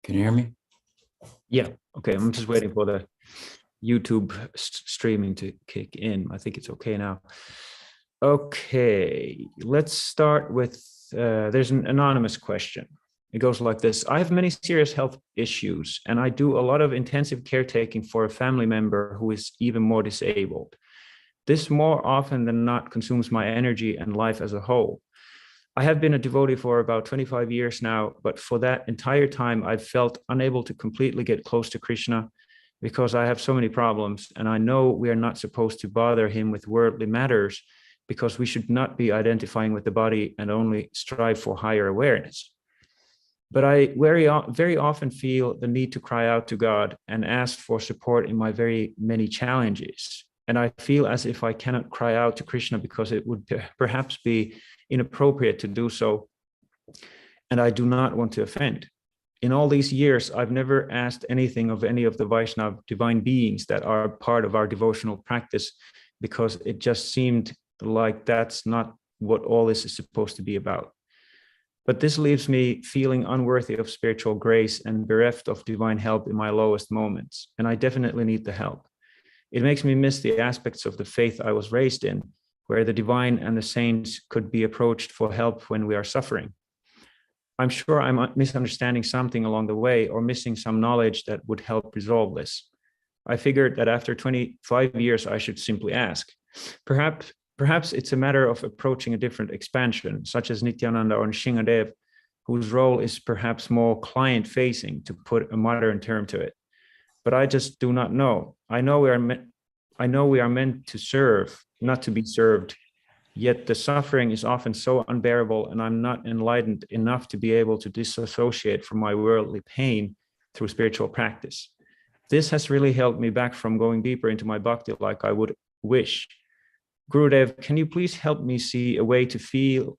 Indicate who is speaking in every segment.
Speaker 1: Can you hear me?
Speaker 2: Yeah. Okay. I'm just waiting for the YouTube streaming to kick in. I think it's okay now. Okay. Let's start with, there's an anonymous question. It goes like this. I have many serious health issues, and I do a lot of intensive caretaking for a family member who is even more disabled. This more often than not consumes my energy and life as a whole. I have been a devotee for about 25 years now, but for that entire time, I've felt unable to completely get close to Krishna because I have so many problems, and I know we are not supposed to bother him with worldly matters because we should not be identifying with the body and only strive for higher awareness. But I very often feel the need to cry out to God and ask for support in my very many challenges. And I feel as if I cannot cry out to Krishna because it would perhaps be inappropriate to do so, and I do not want to offend. In all these years, I've never asked anything of any of the Vaishnava divine beings that are part of our devotional practice because it just seemed like that's not what all this is supposed to be about. But this leaves me feeling unworthy of spiritual grace and bereft of divine help in my lowest moments, and I definitely need the help. It makes me miss the aspects of the faith I was raised in, where the divine and the saints could be approached for help when we are suffering. I'm sure I'm misunderstanding something along the way or missing some knowledge that would help resolve this. I figured that after 25 years, I should simply ask. Perhaps it's a matter of approaching a different expansion, such as Nityananda or Shingadev, whose role is perhaps more client-facing, to put a modern term to it. But I just do not know. I know we are meant to serve, not to be served. Yet the suffering is often so unbearable, and I'm not enlightened enough to be able to disassociate from my worldly pain through spiritual practice. This has really held me back from going deeper into my bhakti like I would wish. Gurudev, can you please help me see a way to feel,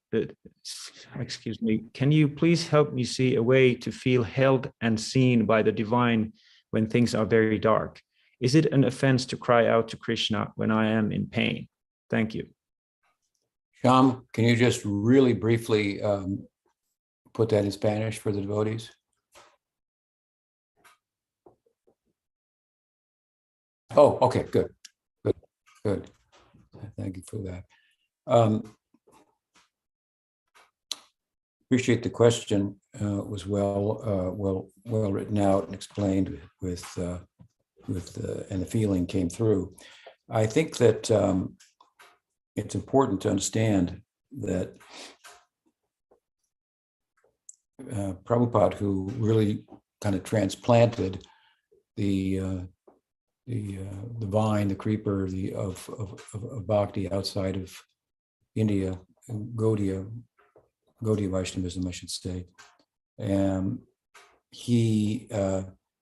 Speaker 2: can you please help me see a way to feel held and seen by the divine when things are very dark? Is it an offense to cry out to Krishna when I am in pain? Thank you.
Speaker 1: Shyam, can you just really briefly put that in Spanish for the devotees? Oh, okay, good. Thank you for that. Appreciate the question. It was well written out and explained and the feeling came through. I think that it's important to understand that Prabhupada, who really kind of transplanted the vine, the creeper of bhakti outside of India, Gaudiya Vaishnavism, I should say. He,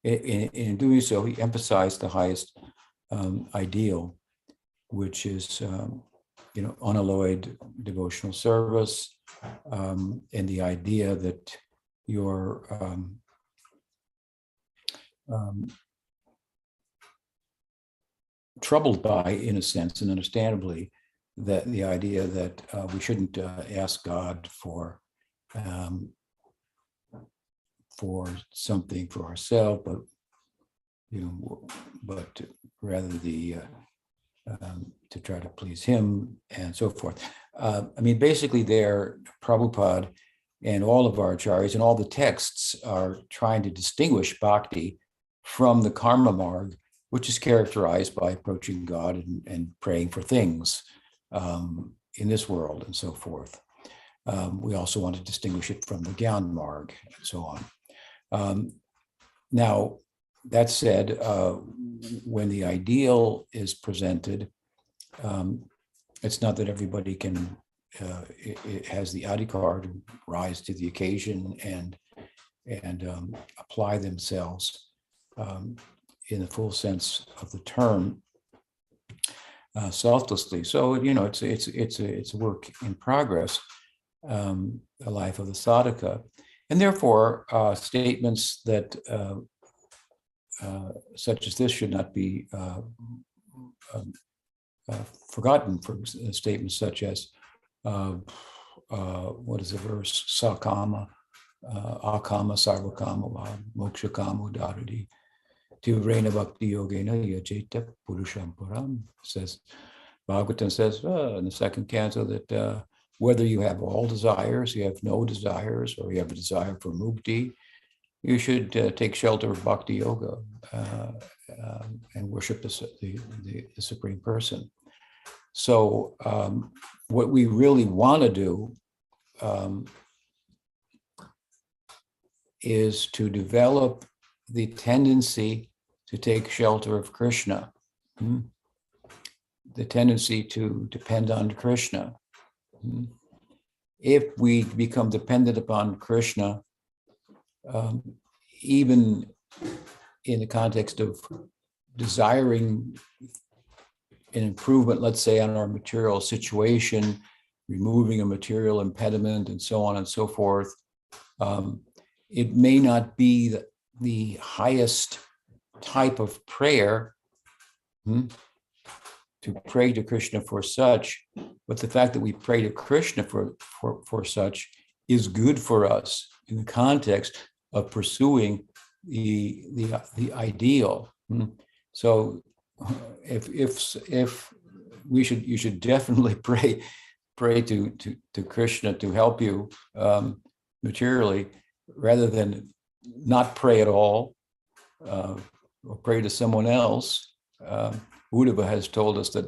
Speaker 1: in doing so, he emphasized the highest ideal, which is unalloyed devotional service, and the idea that you're troubled by, in a sense, and understandably, that the idea that we shouldn't ask God for something for ourselves, but rather to try to please him and so forth. Basically, Prabhupada and all of our acharyas and all the texts are trying to distinguish bhakti from the karma marg, which is characterized by approaching God and praying for things in this world and so forth. We also want to distinguish it from the Gyan marg and so on. Now, that said, when the ideal is presented, it's not that everybody it has the adhikar to rise to the occasion and apply themselves in the full sense of the term selflessly. So it's a work in progress, the life of the sadhaka, and therefore statements that such as this should not be forgotten for statements such as, what is the verse? Sakama, akama, sarvakama, moksha kama, dadadi, tivrena bhakti yogena yajeta purusham param. Says, Bhagavatam says in the second canto that whether you have all desires, you have no desires, or you have a desire for mukti, you should take shelter of bhakti yoga and worship the Supreme Person. So what we really want to do is to develop the tendency to take shelter of Krishna, the tendency to depend on Krishna. If we become dependent upon Krishna, even in the context of desiring an improvement, let's say, on our material situation, removing a material impediment and so on and so forth, it may not be the highest type of prayer to pray to Krishna for such, but the fact that we pray to Krishna for such is good for us in the context of pursuing the ideal. So if you should definitely pray to Krishna to help you materially, rather than not pray at all or pray to someone else. Uddhava has told us that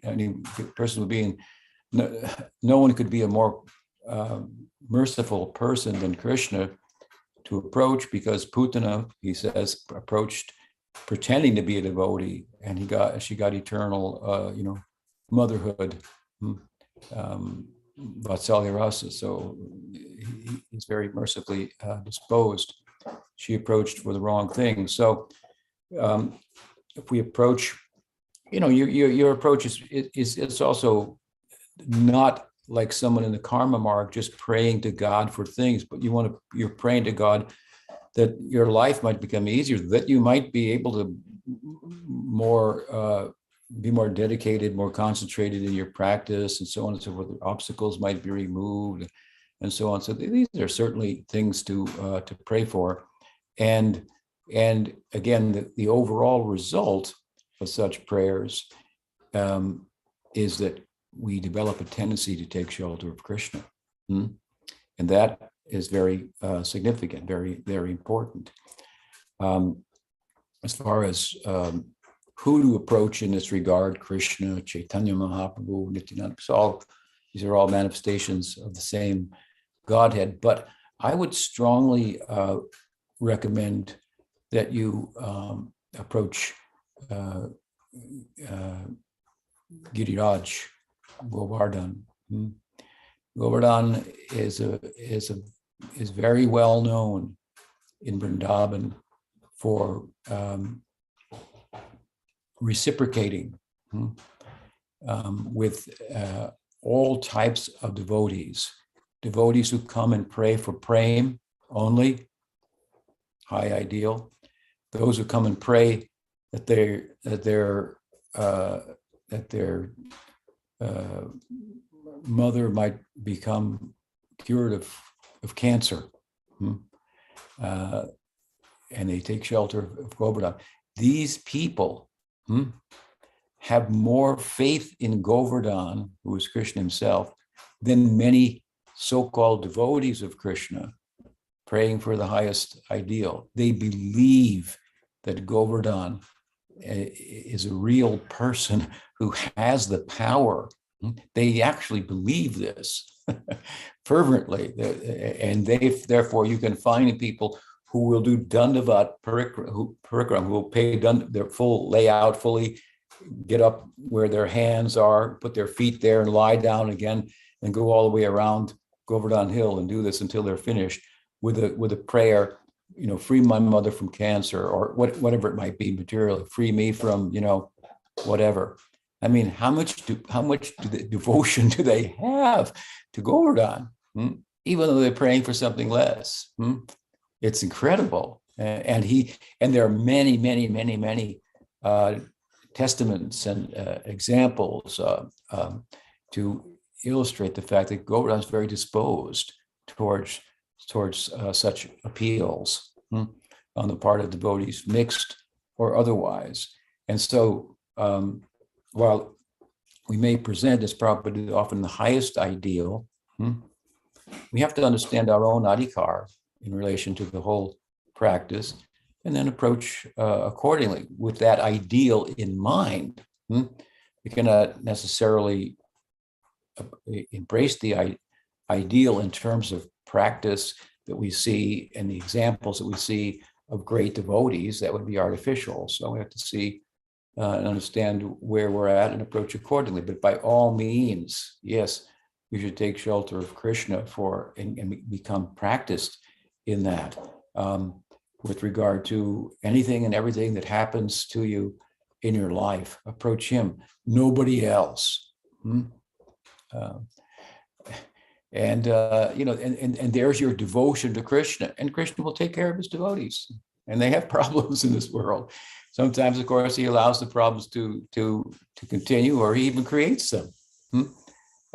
Speaker 1: any person would be no one could be a more merciful person than Krishna to approach, because Putana, he says, approached pretending to be a devotee, and she got eternal, motherhood, madhurya-rasa. So he's very mercifully disposed. She approached for the wrong thing. So if we approach, your approach it's also not like someone in the karma mark just praying to God for things, but you're praying to God that your life might become easier, that you might be able to be more dedicated, more concentrated in your practice, and so on and so forth. Obstacles might be removed, and so on. So these are certainly things to pray for, and again, the overall result of such prayers is that we develop a tendency to take shelter of Krishna, and that is very significant, very, very important. As far as who to approach in this regard, Krishna, Chaitanya Mahaprabhu, Nityananda, these are all manifestations of the same Godhead. But I would strongly recommend that you approach Giriraj, Govardhan. Govardhan is very well known in Vrindavan for reciprocating with all types of devotees who come and pray for prem only, high ideal, those who come and pray that their mother might become cured of cancer, and they take shelter of Govardhan. These people have more faith in Govardhan, who is Krishna himself, than many so-called devotees of Krishna praying for the highest ideal. They believe that Govardhan is a real person who has the power. They actually believe this fervently, and therefore you can find people who will do dandavat parikram, who will pay their full layout, fully get up where their hands are, put their feet there and lie down again, and go all the way around Govardhan Hill and do this until they're finished with a prayer, free my mother from cancer, or whatever it might be materially, free me from, whatever. I mean, how much devotion do they have to Govardhan, even though they're praying for something less? It's incredible, and there are many testaments and examples to illustrate the fact that Govardhan is very disposed towards such appeals on the part of devotees, mixed or otherwise. And so, while we may present as Prabhupada often the highest ideal, we have to understand our own adhikar in relation to the whole practice, and then approach accordingly with that ideal in mind. We cannot necessarily embrace the ideal in terms of practice that we see and the examples that we see of great devotees. That would be artificial. So we have to see and understand where we're at and approach accordingly. But by all means, yes, we should take shelter of Krishna and become practiced in that. With regard to anything and everything that happens to you in your life, approach him, nobody else. And there's your devotion to Krishna, and Krishna will take care of his devotees. And they have problems in this world. Sometimes, of course, he allows the problems to continue, or he even creates them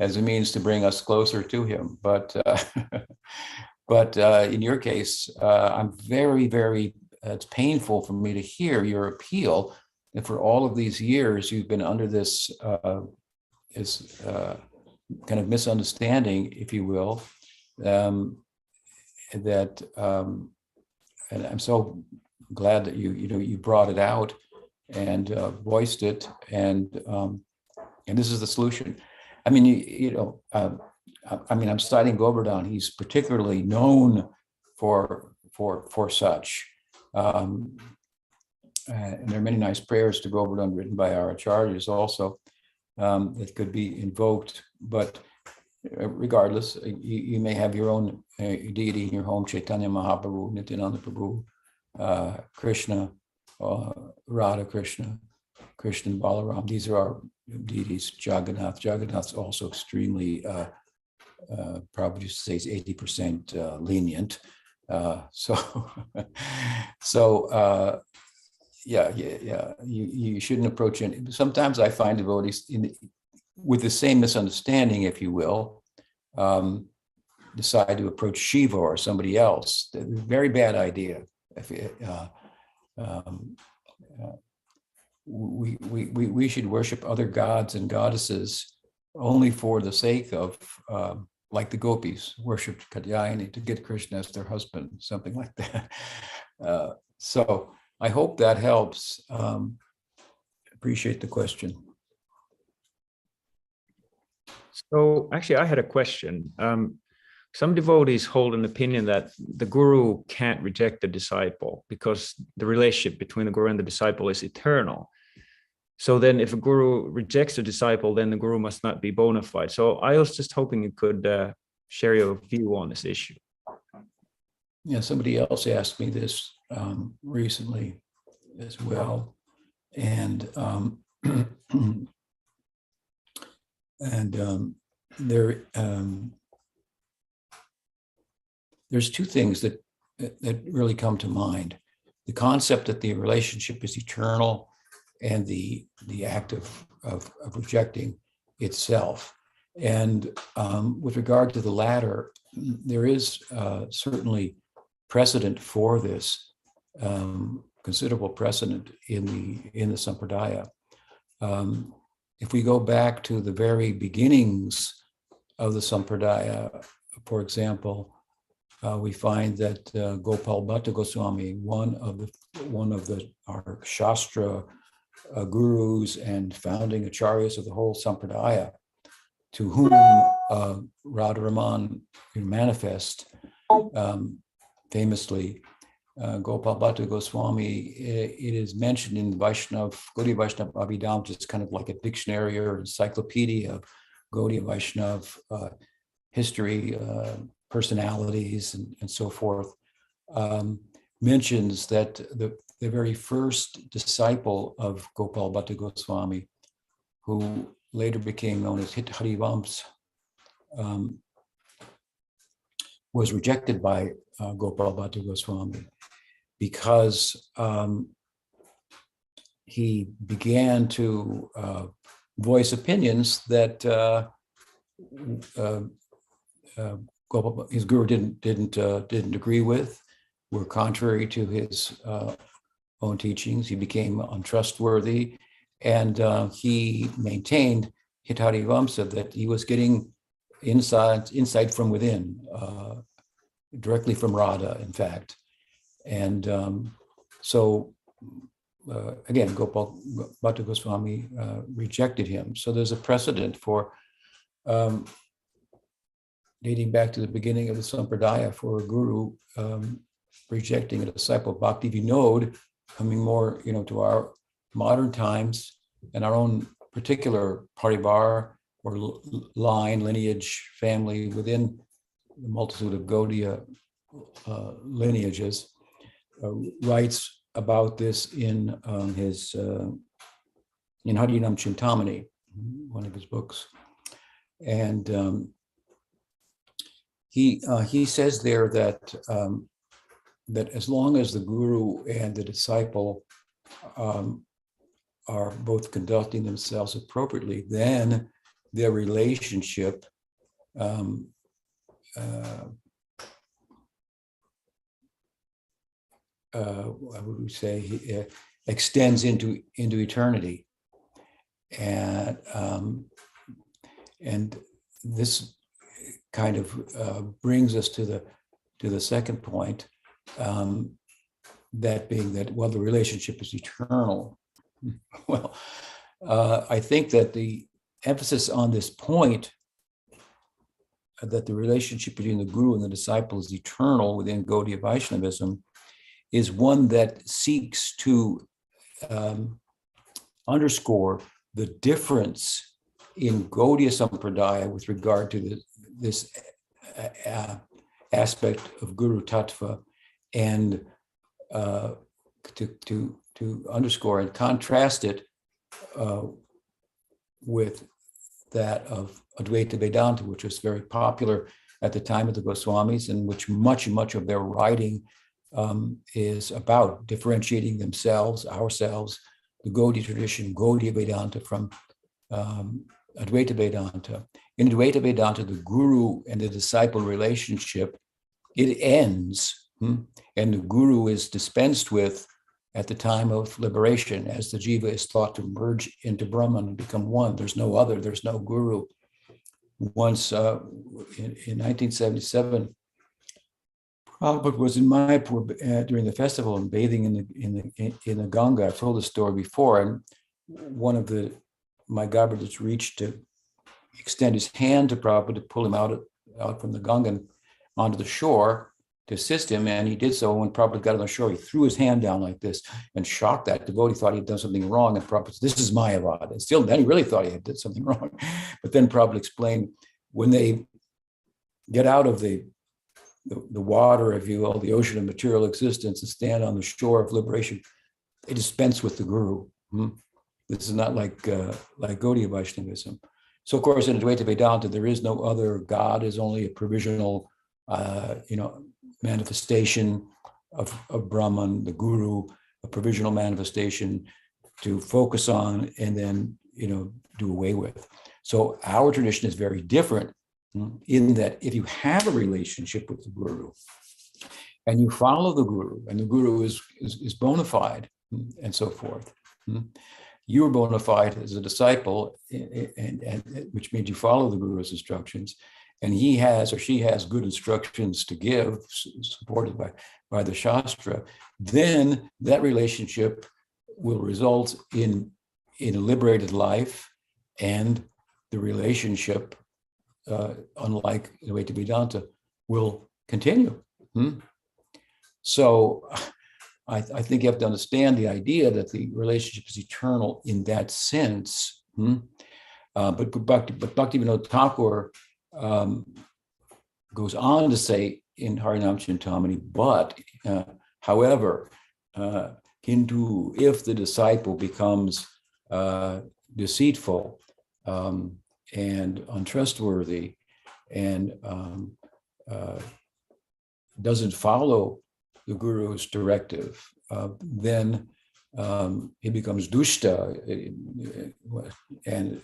Speaker 1: as a means to bring us closer to him. But in your case, I'm very, very, it's painful for me to hear your appeal that for all of these years you've been under this kind of misunderstanding, if you will, and I'm so glad that you brought it out and voiced it, and this is the solution. I mean, I'm citing Govardhan. He's particularly known for such. And there are many nice prayers to Govardhan written by our acharyas also that could be invoked. But regardless, you may have your own deity in your home: Chaitanya Mahaprabhu, Nityananda Prabhu, Krishna, Radha Krishna, Krishna and Balaram. These are our deities. Jagannath. Jagannath's also extremely, probably used to say is 80% lenient. You shouldn't approach it. Sometimes I find devotees with the same misunderstanding, if you will, decide to approach Shiva or somebody else. Very bad idea. We should worship other gods and goddesses only for the sake of, like the gopis worshipped Katyayani to get Krishna as their husband, something like that. So I hope that helps. Appreciate the question.
Speaker 2: So actually, I had a question. Some devotees hold an opinion that the guru can't reject the disciple because the relationship between the guru and the disciple is eternal. So then if a guru rejects the disciple, then the guru must not be bona fide. So I was just hoping you could share your view on this issue.
Speaker 1: Yeah, somebody else asked me this recently as well. And there's two things that really come to mind: the concept that the relationship is eternal, and the act of rejecting itself. And with regard to the latter, there is certainly precedent for this, considerable precedent in the Sampradaya. If we go back to the very beginnings of the Sampradaya, for example, we find that Gopal Bhatta Goswami, one of our Shastra gurus and founding acharyas of the whole Sampradaya, to whom Radharaman manifest famously, Gopal Bhatta Goswami, it is mentioned in Gaudiya Vaishnava Abhidhamma, which is kind of like a dictionary or encyclopedia of Gaudiya Vaishnava history, personalities, and so forth, mentions that the very first disciple of Gopal Bhatta Goswami, who later became known as Harivamsa, was rejected by Gopal Bhatta Goswami because he began to voice opinions that his guru didn't agree with, were contrary to his own teachings. He became untrustworthy, and he maintained Hittari Vamsa, that he was getting insight from within, directly from Radha, in fact. And so again, Gopal Bhatta Goswami rejected him. So there's a precedent for dating back to the beginning of the Sampradaya for a guru rejecting a disciple. Bhakti Vinod, coming more, to our modern times and our own particular parivar or line, lineage, family within the multitude of Gaudiya lineages, writes about this in his in Harinam Chintamani, one of his books, and he says there that that as long as the guru and the disciple are both conducting themselves appropriately, then their relationship what would we say, extends into eternity, and this kind of brings us to the second point, that being that, well, the relationship is eternal. Well, I think that the emphasis on this point, that the relationship between the guru and the disciple is eternal within Gaudiya Vaishnavism, is one that seeks to underscore the difference in Gaudiya Sampradaya with regard to this aspect of Guru Tattva, and to underscore and contrast it with that of Advaita Vedanta, which was very popular at the time of the Goswamis, and which much of their writing is about differentiating themselves, ourselves, the Gaudiya tradition, Gaudiya Vedanta from Advaita Vedanta. In Advaita Vedanta, the guru and the disciple relationship, it ends, and the guru is dispensed with at the time of liberation, as the jiva is thought to merge into Brahman and become one. There's no other, there's no guru. Once in 1977, Prabhupada was in Mayapur during the festival and bathing in the Ganga. I've told the story before, and one of my Gabradids reached to extend his hand to Prabhupada to pull him out from the Ganga and onto the shore to assist him, and he did so. When Prabhupada got on the shore, he threw his hand down like this and shocked that devotee. Thought he had done something wrong, and Prabhupada said, "This is Mayavad." And still, then he really thought he had did something wrong. But then Prabhupada explained, when they get out of the water, if you will, the ocean of material existence, and stand on the shore of liberation, they dispense with the guru. This is not like Gaudiya Vaishnavism. So, of course, in Advaita Vedanta, there is no other. God is only a provisional, manifestation of Brahman, the guru, a provisional manifestation to focus on and then, do away with. So our tradition is very different in that if you have a relationship with the guru and you follow the guru, and the guru is bona fide and so forth, you're bona fide as a disciple, and which means you follow the guru's instructions, and he has or she has good instructions to give, supported by the Shastra, then that relationship will result in a liberated life, and the relationship, unlike the Advaita Vedanta, will continue. So I think you have to understand the idea that the relationship is eternal in that sense. But Bhaktivinoda Thakur goes on to say in Harinam Chintamani, but however, Hindu, if the disciple becomes deceitful and untrustworthy and doesn't follow the guru's directive, then he becomes dushta and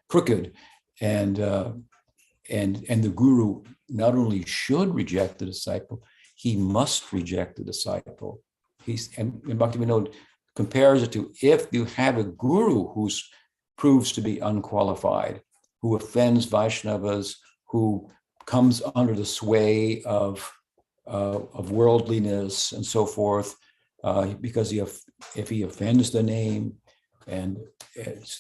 Speaker 1: crooked, and the guru not only should reject the disciple, he must reject the disciple. And Bhaktivinoda compares it to, if you have a guru who proves to be unqualified, who offends Vaishnavas, who comes under the sway of worldliness and so forth, because if he offends the name, and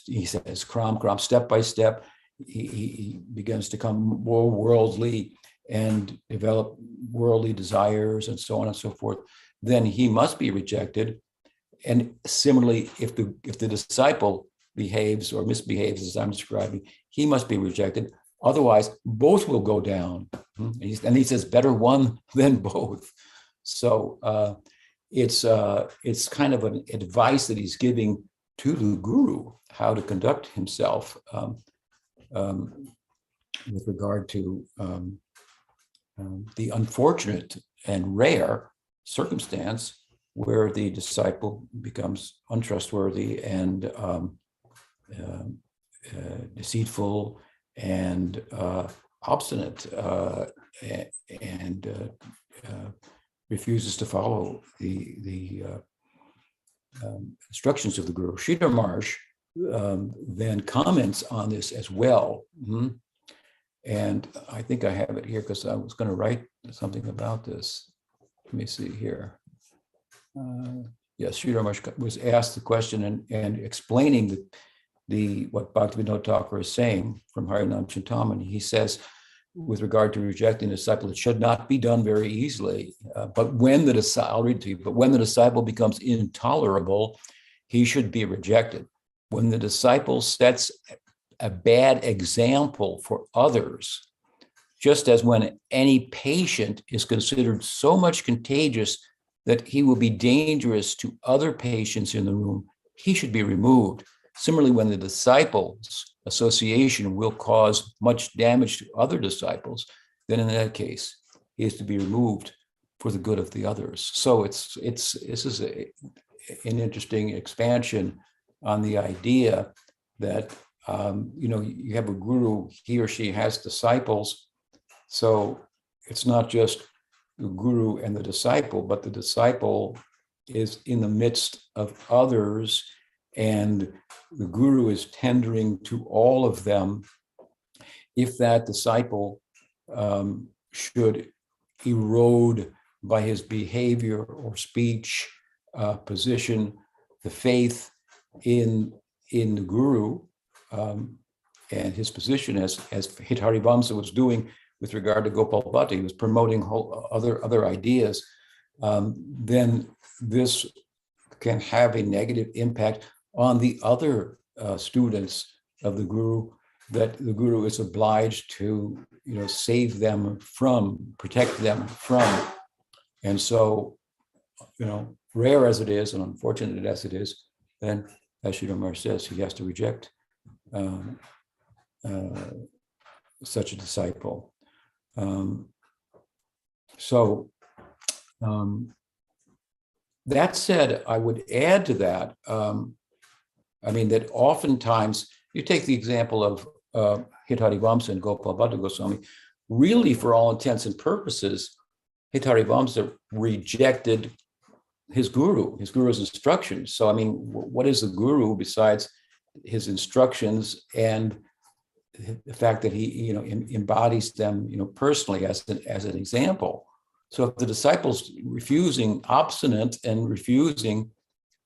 Speaker 1: he says kram, step by step, he begins to become more worldly and develop worldly desires and so on and so forth, then he must be rejected. And similarly, if the disciple behaves or misbehaves as I'm describing, he must be rejected. Otherwise, both will go down. And he says, better one than both. So it's kind of an advice that he's giving to the guru, how to conduct himself with regard to the unfortunate and rare circumstance where the disciple becomes untrustworthy and deceitful and obstinate and refuses to follow the instructions of the guru. Srila Marsh then comments on this as well. And I think I have it here because I was going to write something about this. Let me see here. Yes, Srila Marsh was asked the question and explaining what Bhaktivinoda Thakur is saying from Harinam Chintamani. He says, with regard to rejecting a disciple, it should not be done very easily. But when the disciple, I'll read to you, but when the disciple becomes intolerable, he should be rejected. When the disciple sets a bad example for others, just as when any patient is considered so much contagious that he will be dangerous to other patients in the room, he should be removed. Similarly, when the disciples' association will cause much damage to other disciples, then in that case, he is to be removed for the good of the others. So this is an interesting expansion on the idea that you have a guru, he or she has disciples. So it's not just the guru and the disciple, but the disciple is in the midst of others, and the guru is tendering to all of them. If that disciple should erode by his behavior or speech, position, the faith in the guru and his position, as Hitarivamsa was doing with regard to Gopal Bhatta, he was promoting other ideas, then this can have a negative impact on the other students of the guru, that the guru is obliged to save them from, protect them from. And so, rare as it is and unfortunate as it is, then as Srila Marsh says, he has to reject such a disciple. That said, I would add to that, that oftentimes, you take the example of Hitarivamsa and Gopal Bhatta Goswami, really for all intents and purposes, Hitarivamsa rejected his guru's instructions. So, what is the guru besides his instructions and the fact that he, embodies them, personally as an example? So if the disciples obstinate and refusing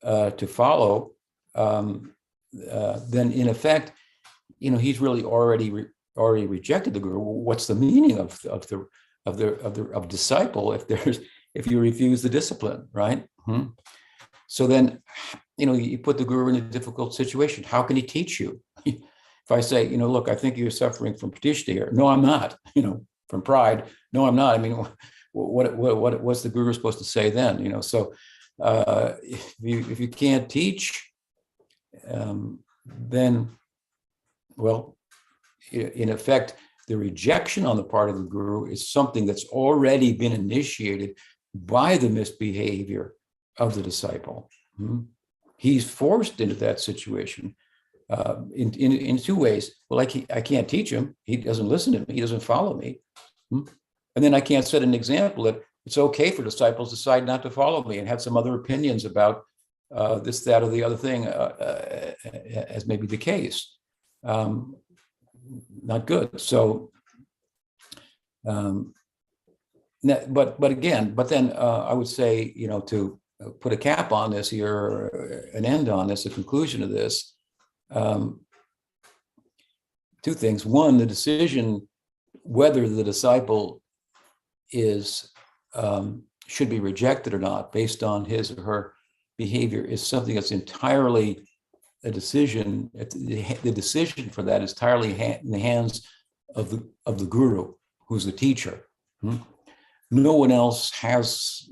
Speaker 1: to follow, then in effect, he's really already rejected the guru. What's the meaning of disciple if you refuse the discipline, right? So then, you put the guru in a difficult situation. How can he teach you? If I say, look, I think you're suffering from pratishta here. No, I'm not. From pride. No, I'm not. What's the guru supposed to say then? So if you can't teach, then, well, in effect, the rejection on the part of the guru is something that's already been initiated by the misbehavior of the disciple. he's forced into that situation in two ways. Well, I can't teach him. He doesn't listen to me. He doesn't follow me. And then I can't set an example that it's okay for disciples to decide not to follow me and have some other opinions about this, that, or the other thing, as may be the case. Not good. So, but then I would say, to put a cap on this here, an end on this, a conclusion of this. Two things. One, the decision whether the disciple should be rejected or not based on his or her behavior is something that's entirely a decision. The decision for that is entirely in the hands of the guru, who's the teacher. No one else has,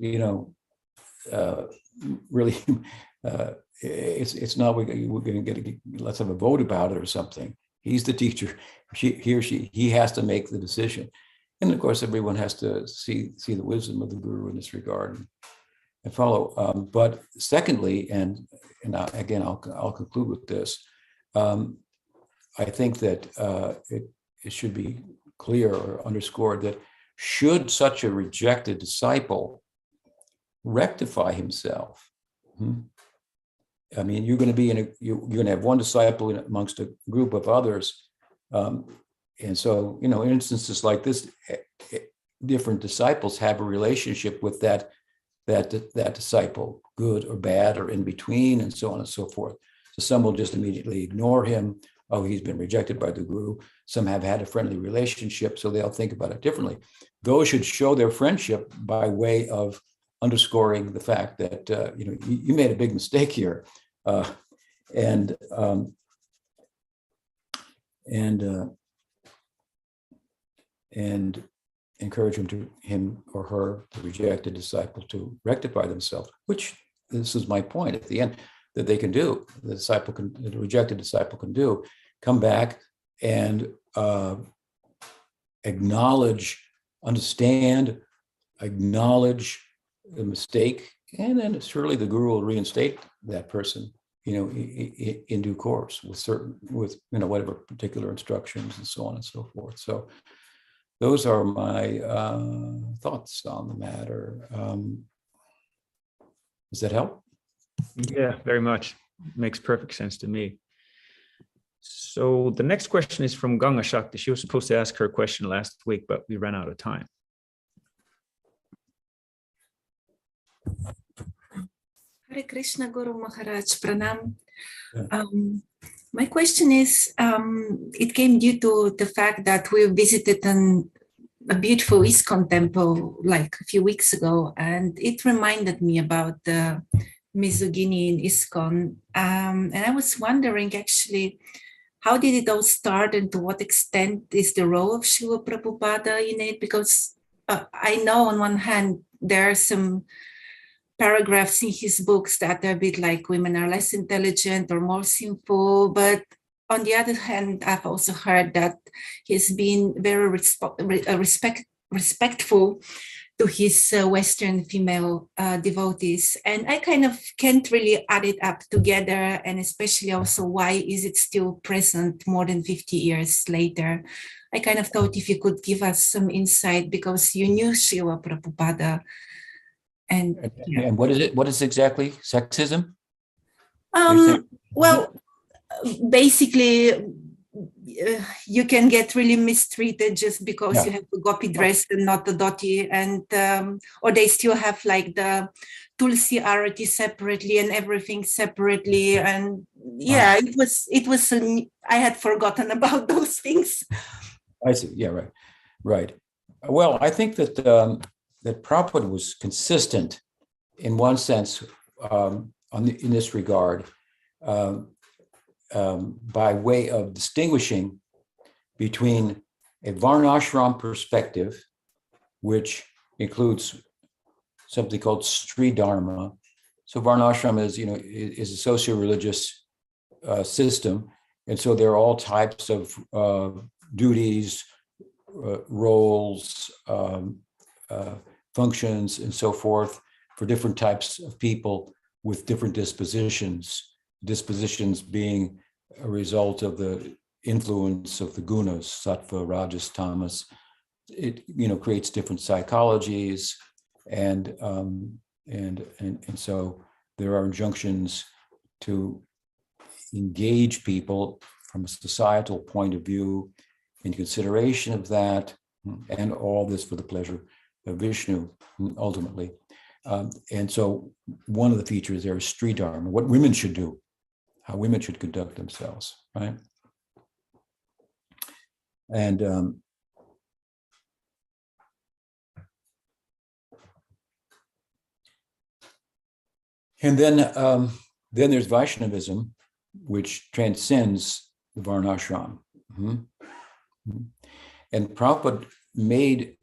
Speaker 1: really. It's not we're going to let's have a vote about it or something. He's the teacher. He has to make the decision. And of course, everyone has to see the wisdom of the guru in this regard and follow. But secondly, and again, I'll conclude with this. I think that it should be clear or underscored that should such a rejected disciple rectify himself, I mean, you're going to have one disciple amongst a group of others. And so, in instances like this, different disciples have a relationship with that disciple, good or bad or in between, and so on and so forth. So some will just immediately ignore him. Oh, he's been rejected by the guru. Some have had a friendly relationship, so they'll think about it differently. Those should show their friendship by way of underscoring the fact that you made a big mistake here, and encourage him or her, the rejected disciple, to rectify themselves. Which, this is my point at the end, that they can do. The rejected disciple can do. Come back and understand, acknowledge the mistake, and then surely the guru will reinstate that person, in due course with whatever particular instructions and so on and so forth. So those are my thoughts on the matter. Does that help?
Speaker 2: Yeah, very much. Makes perfect sense to me. So the next question is from Ganga Shakti. She was supposed to ask her question last week, but we ran out of time.
Speaker 3: Hare Krishna, Guru Maharaj, Pranam. My question is, it came due to the fact that we visited a beautiful ISKCON temple like a few weeks ago, and it reminded me about the misogyny in ISKCON. And I was wondering, actually, how did it all start, and to what extent is the role of Srila Prabhupada in it? Because I know on one hand, there are some paragraphs in his books that are a bit like women are less intelligent or more sinful. But on the other hand, I've also heard that he's been very respectful to his Western female devotees. And I kind of can't really add it up together. And especially also, why is it still present more than 50 years later? I kind of thought if you could give us some insight, because you knew Srila Prabhupada. And
Speaker 1: what is it? What is exactly sexism?
Speaker 3: Well, basically, you can get really mistreated just because you have a gopi dress and not the dhoti, and or they still have like the Tulsi arati separately and everything separately, and it was I had forgotten about those things.
Speaker 1: I see. Yeah, right. Well, I think that that Prabhupada was consistent in one sense in this regard, by way of distinguishing between a varnashram perspective, which includes something called Sri Dharma. So varnashram is a socio-religious system, and so there are all types of duties, roles, functions, and so forth for different types of people with different dispositions being a result of the influence of the gunas, sattva, rajas, tamas. It creates different psychologies, and so there are injunctions to engage people from a societal point of view in consideration of that, and all this for the pleasure of Vishnu, ultimately. And so one of the features there is Sri Dharma, what women should do, how women should conduct themselves, right? And then there's Vaishnavism, which transcends the Varnashram. And Prabhupada made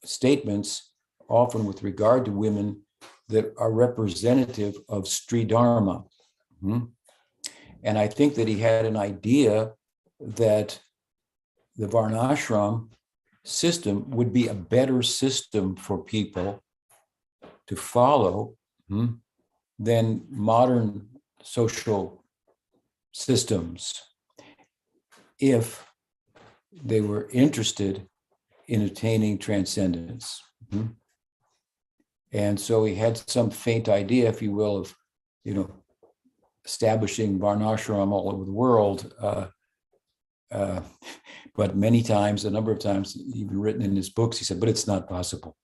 Speaker 1: statements often with regard to women that are representative of Sri Dharma. And I think that he had an idea that the Varnashram system would be a better system for people to follow than modern social systems, if they were interested in attaining transcendence. And so he had some faint idea, if you will, of establishing Varnashram all over the world. But many times, a number of times, even written in his books, he said, but it's not possible.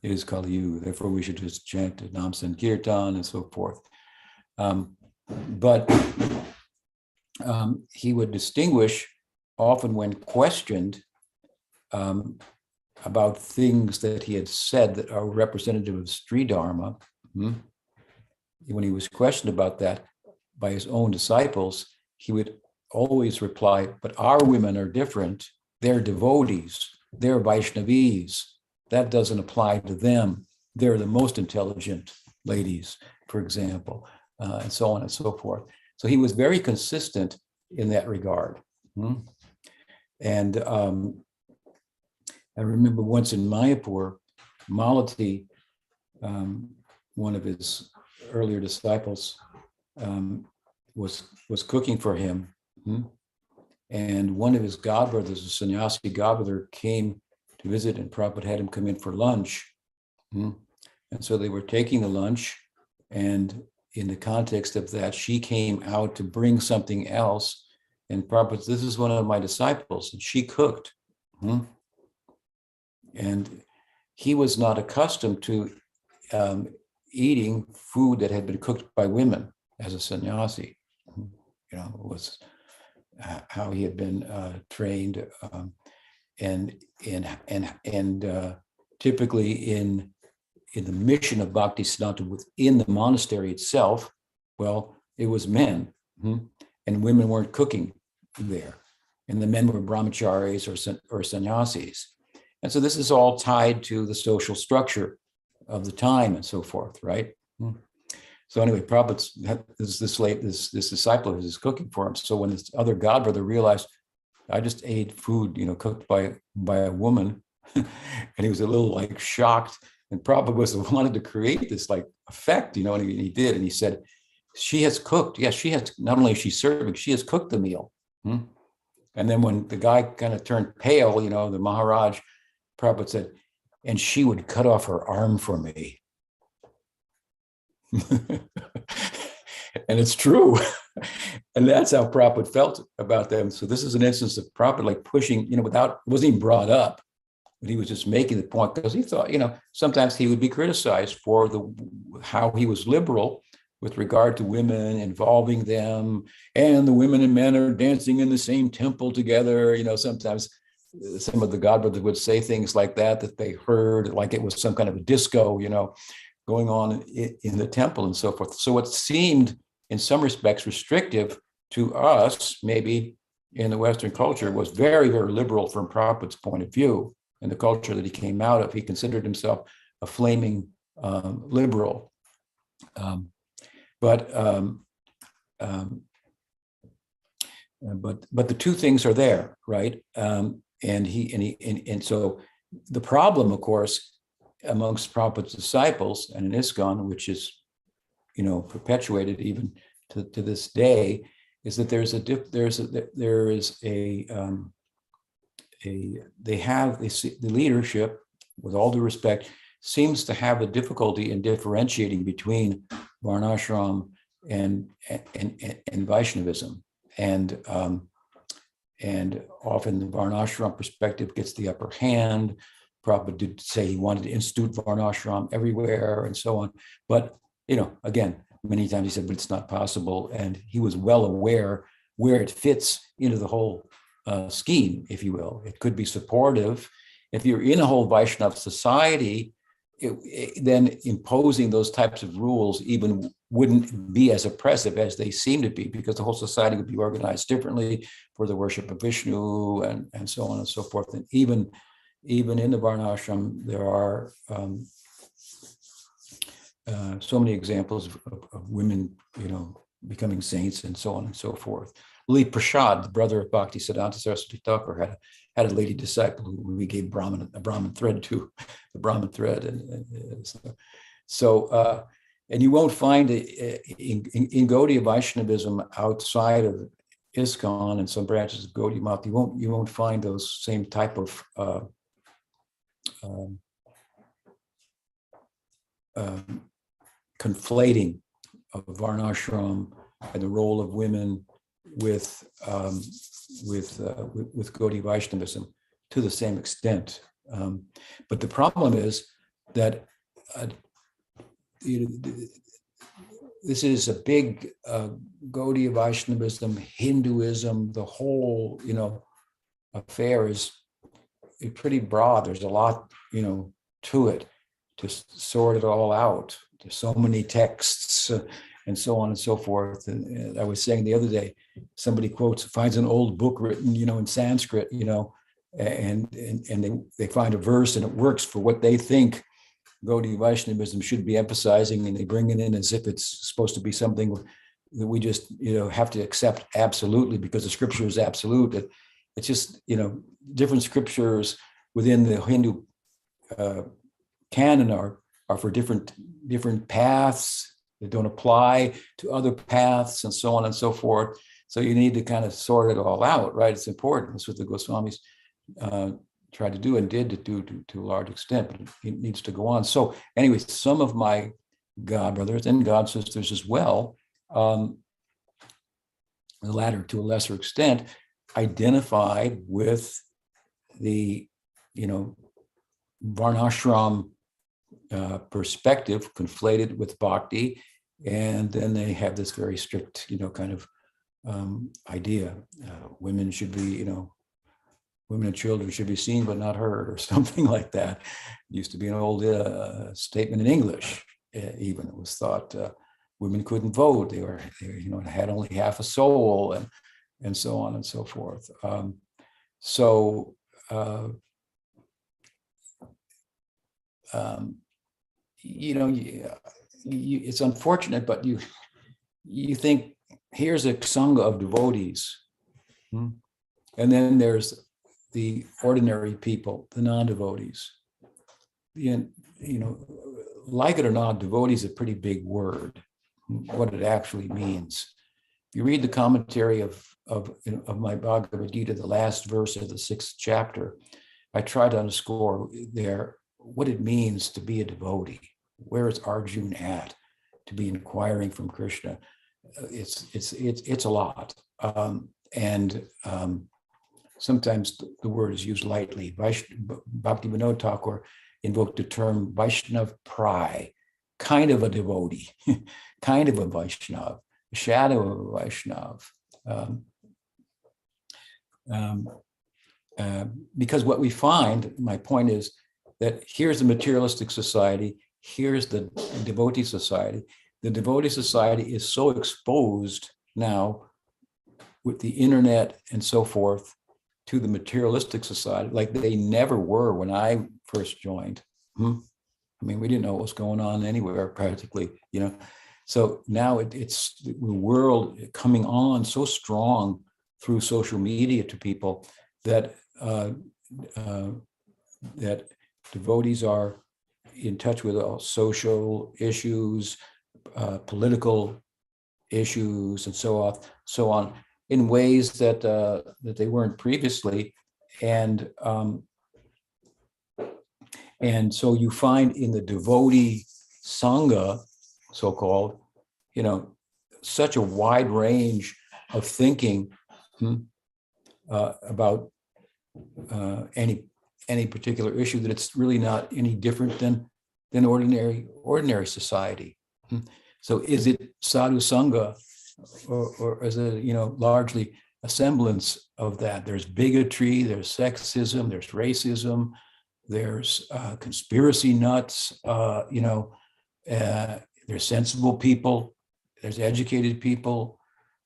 Speaker 1: It is Kali Yuga, therefore we should just chant Nam Sankirtan and so forth. But he would distinguish often when questioned about things that he had said that are representative of Sri Dharma. When he was questioned about that by his own disciples, he would always reply, but our women are different. They're devotees. They're Vaishnavis. That doesn't apply to them. They're the most intelligent ladies, for example, and so on and so forth. So he was very consistent in that regard. And I remember once in Mayapur, Malati, one of his earlier disciples, was cooking for him. And one of his godbrothers, a sannyasi godbrother, came to visit, and Prabhupada had him come in for lunch. And so they were taking the lunch, and in the context of that, she came out to bring something else. And Prabhupada, this is one of my disciples, and she cooked. And he was not accustomed to eating food that had been cooked by women as a sannyasi. It was how he had been trained, and typically in the mission of Bhaktisiddhanta within the monastery itself, well, it was men, and women weren't cooking there, and the men were brahmacharis or sannyasis. And so this is all tied to the social structure of the time and so forth, right? So anyway, Prabhupada, this disciple who is cooking for him. So when this other godbrother realized, I just ate food, cooked by a woman, and he was a little like shocked. And Prabhupada wanted to create this like effect, and he did. And he said, she has cooked. Yes, she has. Not only is she serving, she has cooked the meal. And then when the guy kind of turned pale, the Maharaj, Prabhupada said, and she would cut off her arm for me. And it's true. And that's how Prabhupada felt about them. So this is an instance of Prabhupada like pushing, it wasn't even brought up, but he was just making the point because he thought, sometimes he would be criticized for how he was liberal with regard to women, involving them, and the women and men are dancing in the same temple together. Sometimes some of the godbrothers would say things like that they heard, like it was some kind of a disco, going on in the temple and so forth. So what seemed in some respects restrictive to us, maybe in the Western culture, was very, very liberal from Prabhupada's point of view. In the culture that he came out of, he considered himself a flaming liberal. But the two things are there, right? And so the problem, of course, amongst Prabhupada's disciples and in ISKCON, which is, perpetuated even to this day, is that the leadership, with all due respect, seems to have a difficulty in differentiating between Varnashram and Vaishnavism, and often the Varnashram perspective gets the upper hand. Prabhupada did say he wanted to institute Varnashram everywhere and so on, but again, many times he said, but it's not possible, and he was well aware where it fits into the whole scheme, if you will. It could be supportive. If you're in a whole Vaishnava society, then imposing those types of rules even wouldn't be as oppressive as they seem to be, because the whole society would be organized differently for the worship of Vishnu and so on and so forth. And even in the Varnashram, there are so many examples of women, becoming saints and so on and so forth. Lili Prasad, the brother of Bhakti Siddhanta Saraswati Thakur, had a lady disciple who we gave a Brahmin thread to, the Brahmin thread, and you won't find in Gaudiya Vaishnavism outside of ISKCON and some branches of Gaudiya Math, you won't find those same type of conflating of Varnashram and the role of women with Gaudiya Vaishnavism to the same extent. But the problem is that this is a big Gaudiya Vaishnavism, Hinduism, the whole affair is pretty broad. There's a lot to it to sort it all out. There's so many texts and so on and so forth. And I was saying the other day, somebody finds an old book written, in Sanskrit, and they find a verse and it works for what they think Gaudiya Vaishnavism should be emphasizing, and they bring it in as if it's supposed to be something that we just, have to accept absolutely because the scripture is absolute. It's just, different scriptures within the Hindu canon are for different paths that don't apply to other paths and so on and so forth. So you need to kind of sort it all out, right? It's important. That's what the Goswamis tried to do and did do to a large extent, but it needs to go on. So anyway, some of my God brothers and God sisters as well, the latter to a lesser extent, identify with the, Varnashram perspective conflated with bhakti, and then they have this very strict, kind of idea. Women should be, women and children should be seen but not heard, or something like that. It used to be an old statement in English. Even it was thought women couldn't vote. They were, had only half a soul, and so on and so forth. It's unfortunate, but you think here's a sangha of devotees, and then there's the ordinary people, the non-devotees. Like it or not, devotee is a pretty big word. What it actually means. If you read the commentary of my Bhagavad Gita, the last verse of the 6th chapter, I try to underscore there what it means to be a devotee. Where is Arjuna at to be inquiring from Krishna? It's a lot, and sometimes the word is used lightly. Bhakti Vinod Thakur invoked the term Vaishnav Prai, kind of a devotee, kind of a Vaishnav, a shadow of a Vaishnav. Because what we find, my point is that here's the materialistic society, here's the devotee society. The devotee society is so exposed now with the internet and so forth to the materialistic society, like they never were when I first joined. I mean, we didn't know what was going on anywhere practically, So now it's the world coming on so strong through social media to people that that devotees are in touch with all social issues, political issues and so on, in ways that they weren't previously, and so you find in the devotee sangha, so-called, such a wide range of thinking about any particular issue, that it's really not any different than ordinary society. So is it sadhu sangha, or is it largely a semblance of that? There's bigotry, there's sexism, there's racism, there's conspiracy nuts, there's sensible people, there's educated people,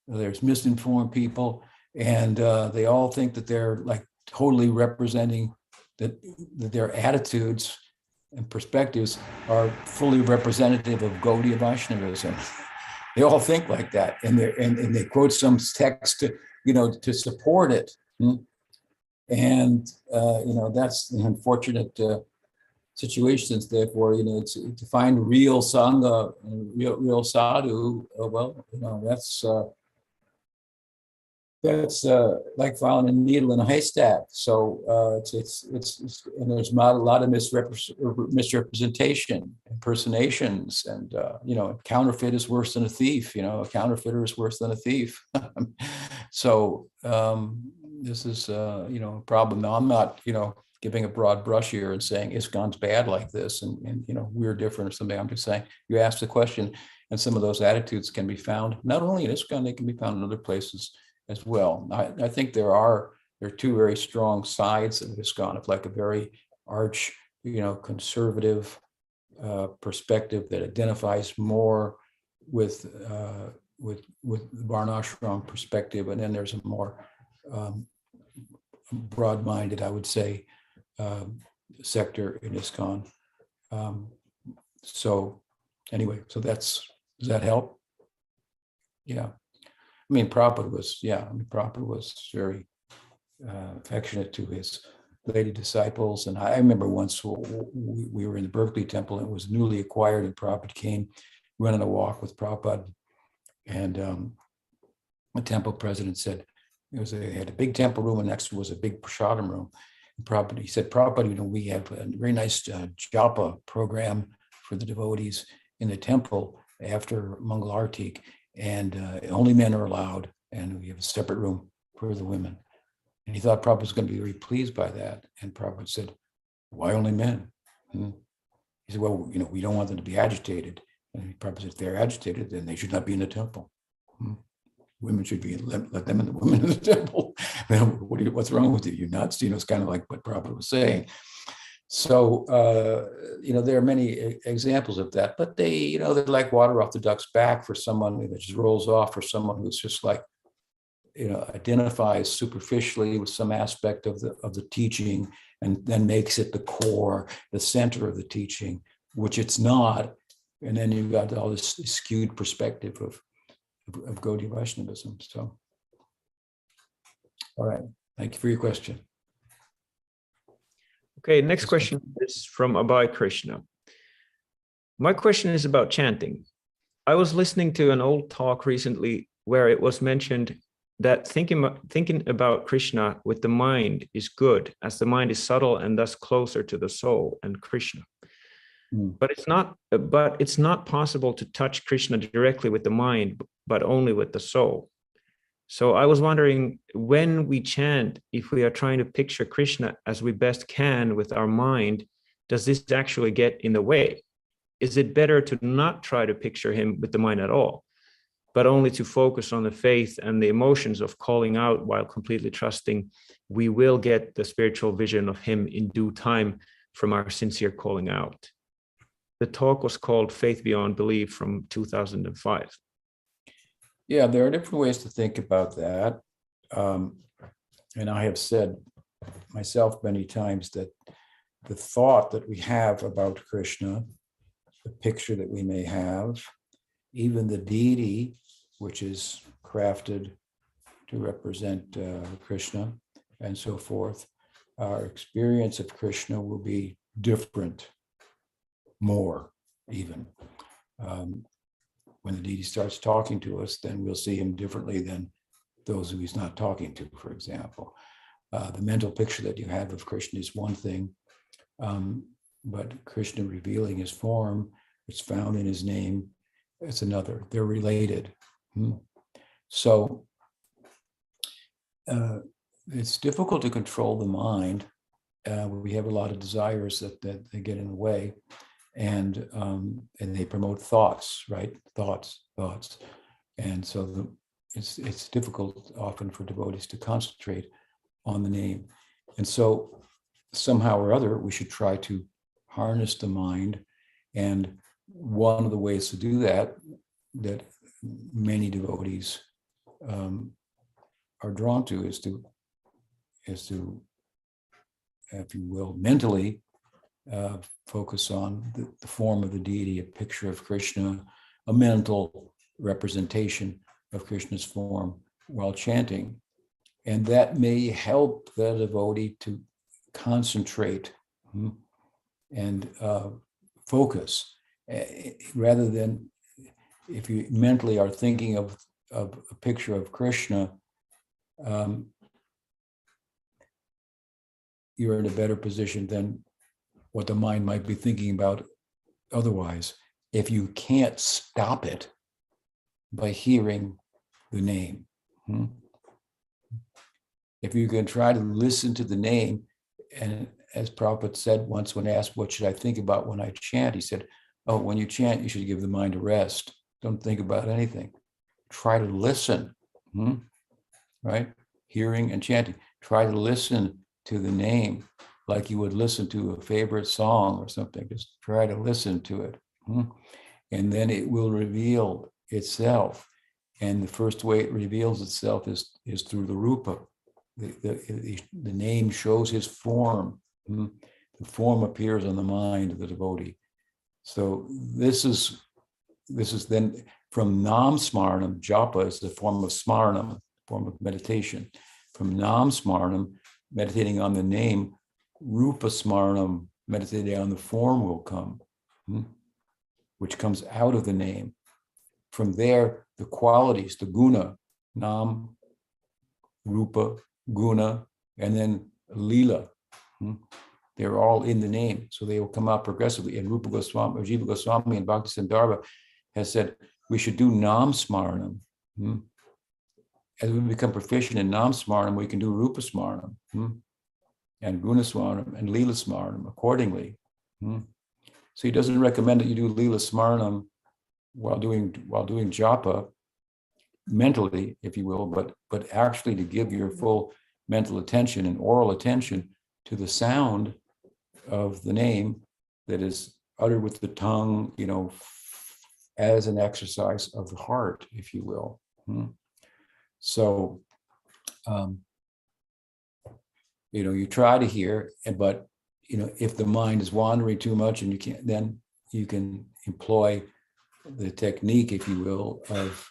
Speaker 1: there's misinformed people, and they all think that they're like totally representing, that their attitudes and perspectives are fully representative of Gaudiya Vaishnavism. They all think like that, and they quote some text to support it. And that's the unfortunate situations. Therefore, to find real sangha, real sadhu, that's like finding a needle in a haystack. So it's and there's not a lot of misrepresentation, impersonations, and counterfeit is worse than a thief. A counterfeiter is worse than a thief. So this is a problem. Now, I'm not giving a broad brush here and saying ISKCON's bad like this, and we're different or something. I'm just saying, you asked the question, and some of those attitudes can be found not only in ISKCON, they can be found in other places as well. I think there are two very strong sides of ISKCON, of like a very arch, conservative perspective that identifies more with the Varnashram perspective, and then there's a more broad-minded, I would say, sector in ISKCON. So anyway, does that help? Yeah. Prabhupada was very affectionate to his lady disciples. And I remember once we were in the Berkeley temple, and it was newly acquired, and Prabhupada came, went on a walk with Prabhupada, and the temple president said, they had a big temple room, and next to was a big prasadam room. And Prabhupada, he said, Prabhupada, we have a very nice japa program for the devotees in the temple after Mangal Artik, and only men are allowed, and we have a separate room for the women. And he thought Prabhupada was going to be very pleased by that. And Prabhupada said, why only men? He said, well, we don't want them to be agitated. And Prabhupada said, if they're agitated, then they should not be in the temple. Women should be, let them and the women in the temple. What's wrong with you? You're nuts? It's kind of like what Prabhupada was saying. So, there are many examples of that, but they're like water off the duck's back for someone that just rolls off, for someone who's just like, identifies superficially with some aspect of the teaching, and then makes it the core, the center of the teaching, which it's not. And then you've got all this skewed perspective of Gaudiya Vaishnavism. So, all right. Thank you for your question.
Speaker 2: Okay, next question is from Abhay Krishna. My question is about chanting. I was listening to an old talk recently where it was mentioned that thinking about Krishna with the mind is good, as the mind is subtle and thus closer to the soul and Krishna. But it's not possible to touch Krishna directly with the mind, but only with the soul. So I was wondering, when we chant, if we are trying to picture Krishna as we best can with our mind, does this actually get in the way? Is it better to not try to picture him with the mind at all, but only to focus on the faith and the emotions of calling out, while completely trusting we will get the spiritual vision of him in due time from our sincere calling out? The talk was called Faith Beyond Belief from 2005.
Speaker 1: Yeah, there are different ways to think about that. And I have said myself many times that the thought that we have about Krishna, the picture that we may have, even the deity, which is crafted to represent Krishna and so forth, our experience of Krishna will be different, more even. when the deity starts talking to us, then we'll see him differently than those who he's not talking to, for example. The mental picture that you have of Krishna is one thing, but Krishna revealing his form, it's found in his name, it's another. They're related. So it's difficult to control the mind. We have a lot of desires that they get in the way, and they promote thoughts, right? Thoughts. And so it's difficult often for devotees to concentrate on the name. And so somehow or other, we should try to harness the mind. And one of the ways to do that many devotees are drawn to is to, if you will, mentally focus on the form of the deity, a picture of Krishna, a mental representation of Krishna's form while chanting. And that may help the devotee to concentrate and focus, rather than if you mentally are thinking of a picture of Krishna, you're in a better position than what the mind might be thinking about otherwise, if you can't stop it by hearing the name. If you can try to listen to the name, and as Prabhupada said once when asked, what should I think about when I chant? He said, oh, when you chant, you should give the mind a rest. Don't think about anything. Try to listen, right? Hearing and chanting. Try to listen to the name like you would listen to a favorite song or something. Just try to listen to it. And then it will reveal itself. And the first way it reveals itself is through the rupa. The name shows his form. The form appears on the mind of the devotee. So this is then from nam smaranam. Japa is the form of smaranam, form of meditation. From nam smaranam, meditating on the name, rupa smaranam, meditating on the form will come, which comes out of the name. From there, the qualities, the guna, nam, rupa, guna, and then lila. They're all in the name, so they will come out progressively. And Rupa Goswami, or Jiva Goswami and Bhakti Sandarbha has said we should do nam smaranam. As we become proficient in nam smaranam, we can do rupa smaranam, and guna smaranam and lila smaranam accordingly. So he doesn't recommend that you do lila smaranam while doing japa mentally, if you will, but actually to give your full mental attention and oral attention to the sound of the name that is uttered with the tongue, as an exercise of the heart, if you will. So, you try to hear, but, if the mind is wandering too much and you can't, then you can employ the technique, if you will, of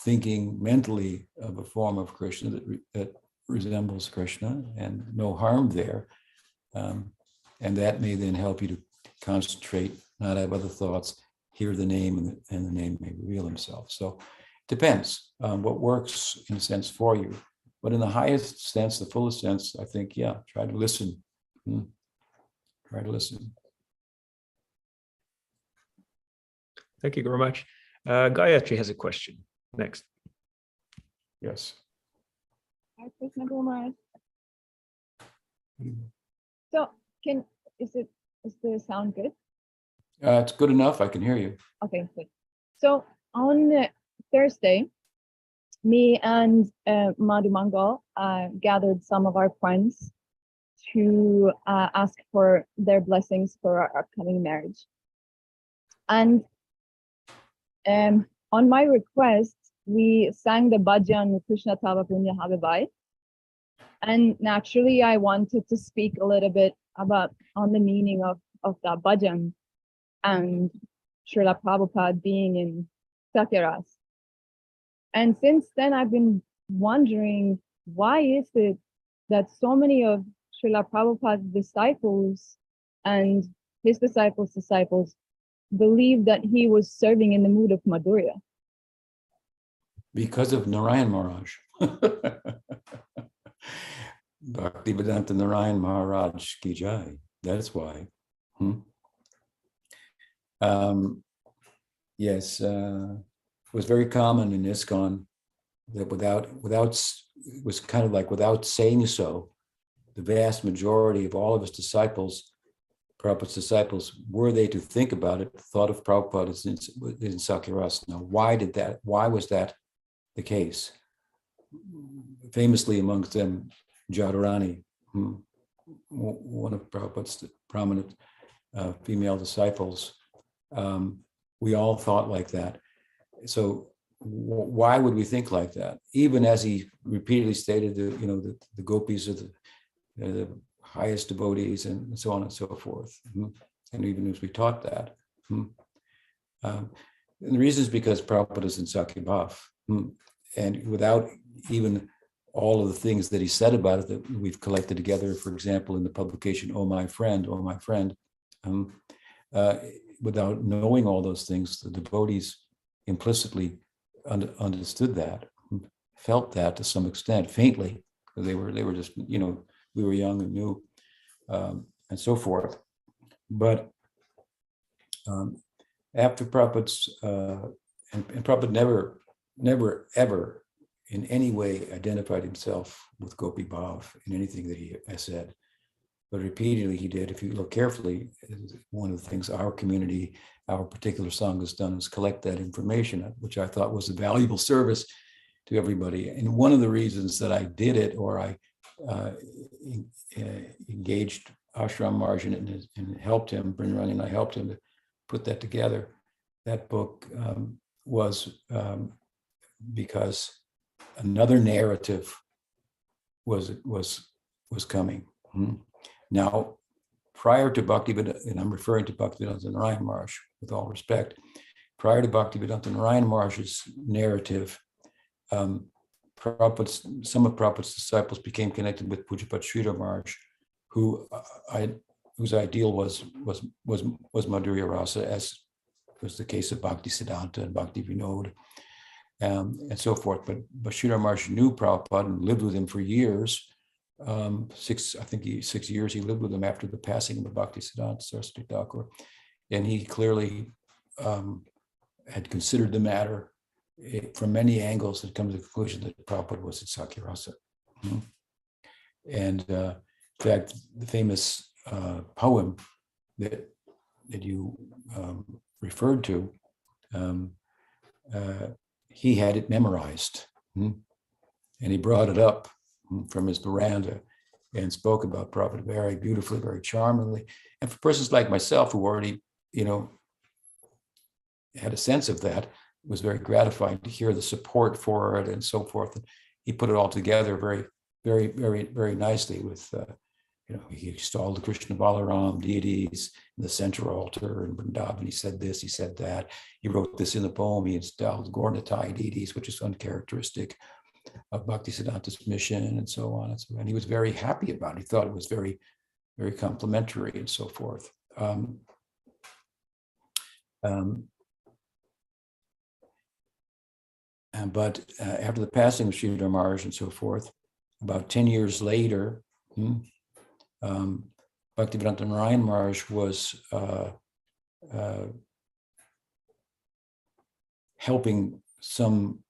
Speaker 1: thinking mentally of a form of Krishna that resembles Krishna, and no harm there. And that may then help you to concentrate, not have other thoughts, hear the name, and the name may reveal himself. So it depends what works in a sense for you. But in the highest sense, the fullest sense, I think, try to listen. Try to listen.
Speaker 2: Thank you very much. Gayatri has a question. Next.
Speaker 1: Yes.
Speaker 4: Hi, Krishna Guru Maharaj. So, is the sound good?
Speaker 1: It's good enough. I can hear you.
Speaker 4: Okay, good. So on Thursday, me and Madhu Mangal gathered some of our friends to ask for their blessings for our upcoming marriage. And on my request, we sang the Bhajan Krishna Tava Punya Habibai. And naturally, I wanted to speak a little bit on the meaning of that Bhajan and Srila Prabhupada being in Sakyaras. And since then, I've been wondering, why is it that so many of Srila Prabhupada's disciples and his disciples' believed that he was serving in the mood of madhurya.
Speaker 1: Because of Narayan Maharaj. Bhaktivedanta Narayan Maharaj ki jai. That's why. Yes, it was very common in ISKCON that without it was kind of like without saying so, the vast majority of all of his disciples, Prabhupada's disciples, were they to think about it, thought of Prabhupada as in Sakyarasa. Now, why was that the case? Famously amongst them, Jadharani, one of Prabhupada's prominent female disciples, we all thought like that. So why would we think like that? Even as he repeatedly stated that, the gopis are the highest devotees and so on and so forth. And even as we taught that. And the reason is because Prabhupada is in Sakyabhav. And without even all of the things that he said about it that we've collected together, for example, in the publication, Oh My Friend, without knowing all those things, the devotees implicitly understood that, felt that to some extent, faintly. They were just, we were young and new, and so forth. But after Prabhupada's, and Prabhupada never ever in any way identified himself with Gopi Bhav in anything that he has said, but repeatedly he did. If you look carefully, one of the things our community, our particular sangha has done is collect that information, which I thought was a valuable service to everybody. And one of the reasons that I did it, or I engaged Ashram Marsh and helped him, Brindran and I helped him to put that together, that book, was because another narrative was coming. Now, prior to Bhaktivedanta, and I'm referring to Bhaktivedanta Narayan Maharaj with all respect, prior to Bhaktivedanta Narayan Maharaj's narrative, some of Prabhupada's disciples became connected with Pujapat Sridhar Maharaj, whose ideal was madhurya-rasa, as was the case of Bhakti Siddhanta and Bhakti Vinod, and so forth. But Sridhar Maharaj knew Prabhupada and lived with him for years. 6 years he lived with him after the passing of the Bhakti Siddhanta Saraswati Thakur, and he clearly had considered the matter from many angles and come to the conclusion that Prabhupada was at Sakyarasa. And in fact, the famous poem that you referred to, he had it memorized, and he brought it up from his veranda and spoke about Prabhupada very beautifully, very charmingly. And for persons like myself who already, had a sense of that, it was very gratifying to hear the support for it and so forth. And he put it all together very, very, very, very nicely with, he installed the Krishna Balaram deities in the central altar in Vrindavan. He said this, he said that. He wrote this in the poem. He installed Gornita deities, which is uncharacteristic of Bhaktisiddhanta's mission, and so on. And he was very happy about it. He thought it was very, very complimentary and so forth. But after the passing of Sridhar Maharaj and so forth, about 10 years later, Bhaktivedanta Narayan Maharaj was helping some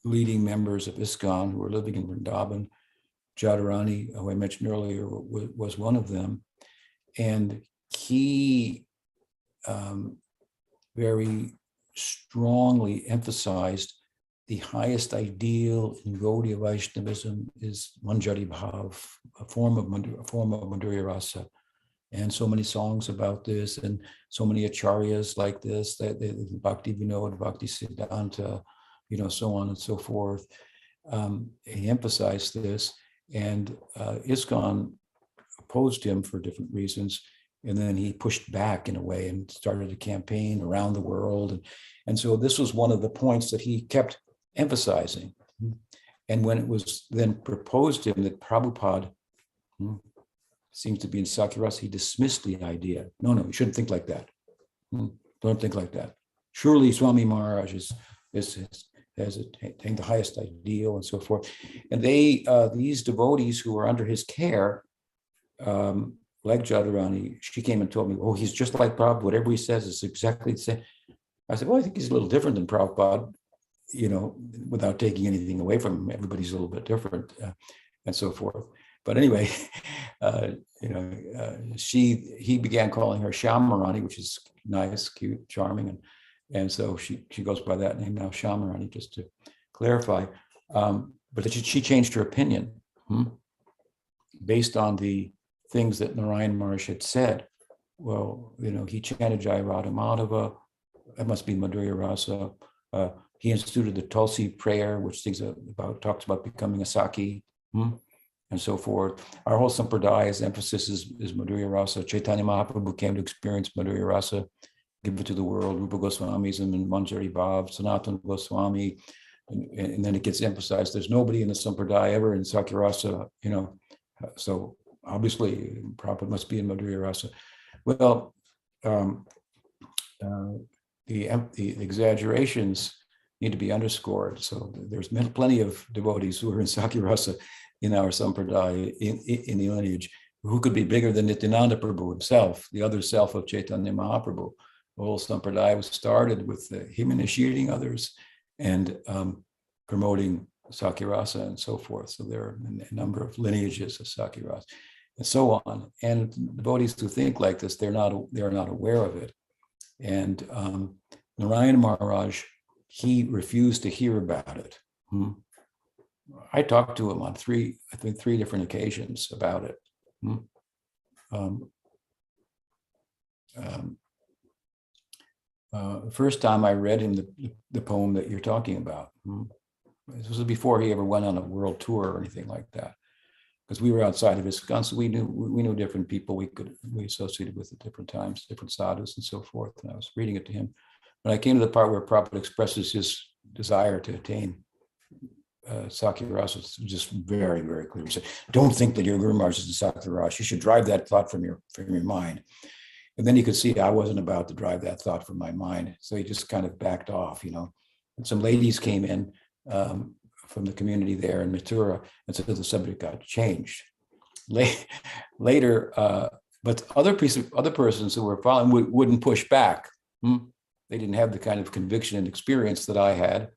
Speaker 1: leading members of ISKCON who were living in Vrindavan. Jadharani, who I mentioned earlier, was one of them. And he very strongly emphasized the highest ideal in Gaudiya Vaishnavism is Manjari Bhav, a form of madhurya-rasa. And so many songs about this, and so many acharyas like this, that Bhakti Vinod, Bhakti Siddhanta, so on and so forth. He emphasized this, and ISKCON opposed him for different reasons. And then he pushed back in a way and started a campaign around the world. And so this was one of the points that he kept emphasizing. And when it was then proposed to him that Prabhupada seems to be in Sakyarasa, he dismissed the idea. No, you shouldn't think like that. Don't think like that. Surely Swami Maharaj has attained the highest ideal and so forth. And these devotees who were under his care, like Jadharani, she came and told me, oh, he's just like Prabhupada. Whatever he says is exactly the same. I said, well, I think he's a little different than Prabhupada, without taking anything away from him. Everybody's a little bit different and so forth. But anyway, he began calling her Shamarani, which is nice, cute, charming. And so she goes by that name now, Shamarani, just to clarify. But she changed her opinion based on the things that Narayan Maharaj had said. Well, he chanted Jai Radha Madhava. That must be madhurya-rasa. He instituted the Tulsi prayer, which talks about becoming a Saki, and so forth. Our whole Sampradaya's emphasis is madhurya-rasa. Chaitanya Mahaprabhu came to experience madhurya-rasa, give it to the world. Rupa Goswamism and Manjari Bhav, Sanatana Goswami, and then it gets emphasized. There's nobody in the Sampradaya ever in Sakya-rasa, so obviously Prabhupada must be in madhurya-rasa. Well, the exaggerations need to be underscored. So there's plenty of devotees who are in Sakya-rasa in our Sampradaya, in the lineage, who could be bigger than Nityananda Prabhu himself, the other self of Chaitanya Mahaprabhu. The whole Sampradaya was started with him initiating others and promoting Sakya-rasa and so forth. So there are a number of lineages of Sakya-rasa and so on. And devotees who think like this, they're not aware of it. And Narayan Maharaj, he refused to hear about it. I talked to him on three different occasions about it. The first time I read him the poem that you're talking about. This was before he ever went on a world tour or anything like that, because we were outside of ISKCON, so we knew different people we associated with at different times, different sadhus and so forth. And I was reading it to him. When I came to the part where Prabhupada expresses his desire to attain Sakya-rasa, it's just very, very clear. He said, don't think that your Guru Maharaj is in Sakya-rasa. You should drive that thought from your mind. And then you could see I wasn't about to drive that thought from my mind. So he just kind of backed off, And some ladies came in from the community there in Mathura, and so the subject got changed. Later, but other persons who were following wouldn't push back. They didn't have the kind of conviction and experience that I had,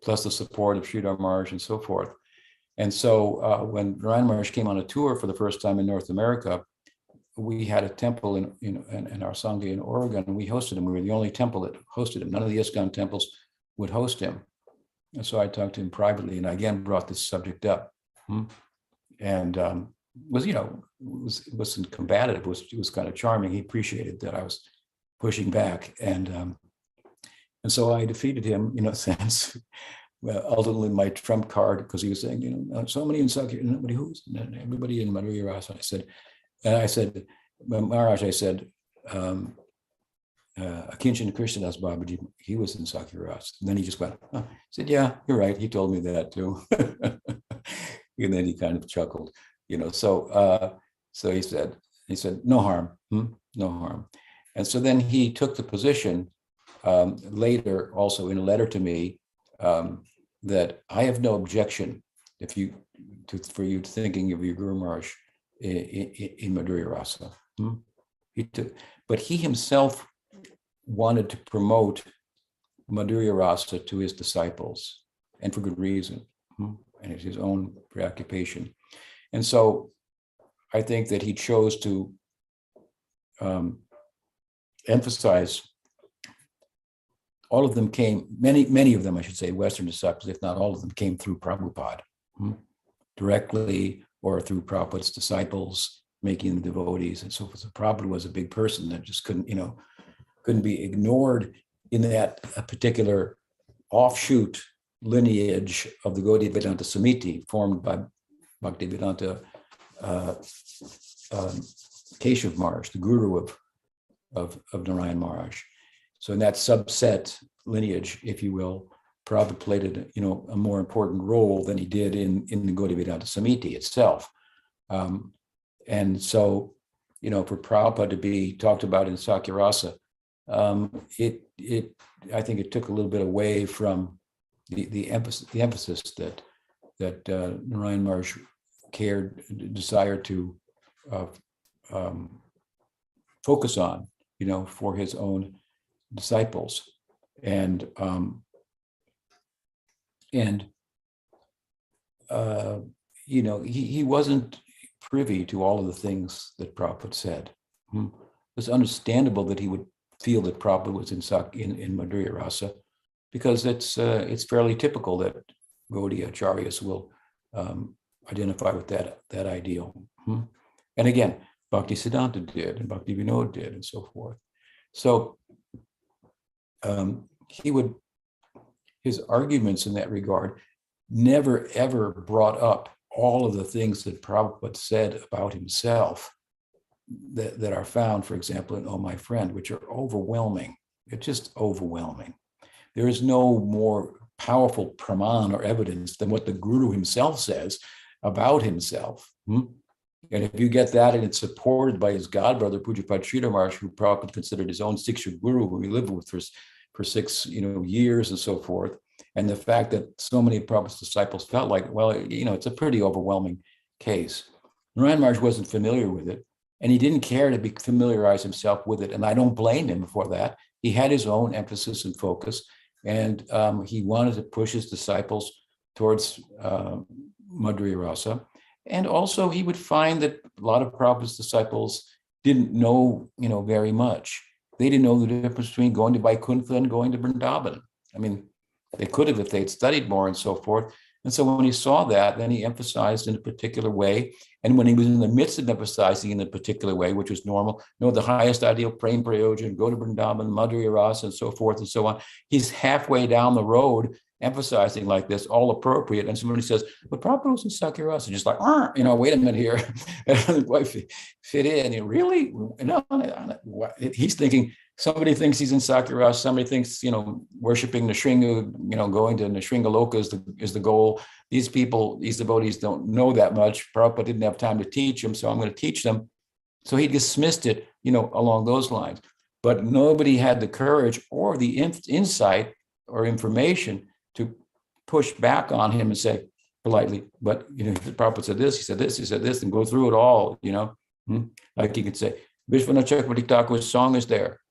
Speaker 1: plus the support of Sridhar Maharaj and so forth. And so when Narayan Maharaj came on a tour for the first time in North America, we had a temple in our Sangha in Oregon, and we hosted him. We were the only temple that hosted him. None of the ISKCON temples would host him. And so I talked to him privately, and I again brought this subject up. And wasn't combative. It was kind of charming. He appreciated that I was pushing back, and so I defeated him in a sense. Well, ultimately, my trump card, because he was saying, somebody in Sakya, nobody who's, everybody in madhurya-rasa. I said, Maharaj, Akinchan Krishnadas Babaji, he was in Sakya-rasa. And then he just went, he said, yeah, you're right. He told me that too. And then he kind of chuckled, So he said, no harm, no harm. And so then he took the position later, also in a letter to me, that I have no objection for you thinking of your Guru Maharaj in madhurya-rasa. But he himself wanted to promote madhurya-rasa to his disciples, and for good reason, and it's his own preoccupation. And so I think that he chose to emphasize, all of them came, many of them, I should say, Western disciples, if not all of them, came through Prabhupada, directly or through Prabhupada's disciples, making them devotees and so forth. So Prabhupada was a big person that just couldn't be ignored in that particular offshoot lineage of the Gaudiya Vedanta Samiti formed by Bhaktivedanta Keshav Marsh, the guru of Narayan Maharaj. So in that subset lineage, if you will, Prabhupada played a more important role than he did in the Gaudiya Vedanta Samiti itself. And so, for Prabhupada to be talked about in Sakya-rasa, I think it took a little bit away from the emphasis that Narayan Maharaj desired to focus on, for his own disciples, and he wasn't privy to all of the things that Prabhupada said. It's understandable that he would feel that Prabhupada was in madhurya-rasa, because it's fairly typical that Gaudiya acharyas will identify with that ideal. And again, Bhakti Siddhanta did, and Bhakti Vinod did, and so forth. So his arguments in that regard never ever brought up all of the things that Prabhupada said about himself that are found, for example, in Oh My Friend, which are overwhelming. It's just overwhelming. There is no more powerful praman or evidence than what the Guru himself says about himself. And if you get that and it's supported by his godbrother, Pujapad Sridhar Marsh, who Prabhupada considered his own Siksha Guru, who he lived with for 6 years and so forth, and the fact that so many of Prabhupada's disciples felt like, well, it's a pretty overwhelming case. Narayan Maharaj wasn't familiar with it, and he didn't care to familiarize himself with it, and I don't blame him for that. He had his own emphasis and focus, and he wanted to push his disciples towards madhurya-rasa. And also he would find that a lot of Prabhupada's disciples didn't know, very much. They didn't know the difference between going to Vaikuntha and going to Vrindavan. I mean, they could have if they'd studied more and so forth. And so when he saw that, then he emphasized in a particular way. And when he was in the midst of emphasizing in a particular way, which was normal, the highest ideal, prem prayojan, go to Vrindavan, madhurya-rasa, and so forth and so on. He's halfway down the road emphasizing like this, all appropriate. And somebody says, but Prabhupada was in Sakyarasa, just like, wait a minute here. Why fit in? Really? No, he's thinking, somebody thinks he's in Sakyarasa, somebody thinks, worshiping Nrsinga, going to Nrsinga is the goal. These devotees don't know that much. Prabhupada didn't have time to teach them, so I'm going to teach them. So he dismissed it, along those lines. But nobody had the courage or the insight or information to push back on him and say politely, but Prabhupada said this, he said this, and go through it all, Like you could say, Vishwanath Chakravarti Thakur's song is there.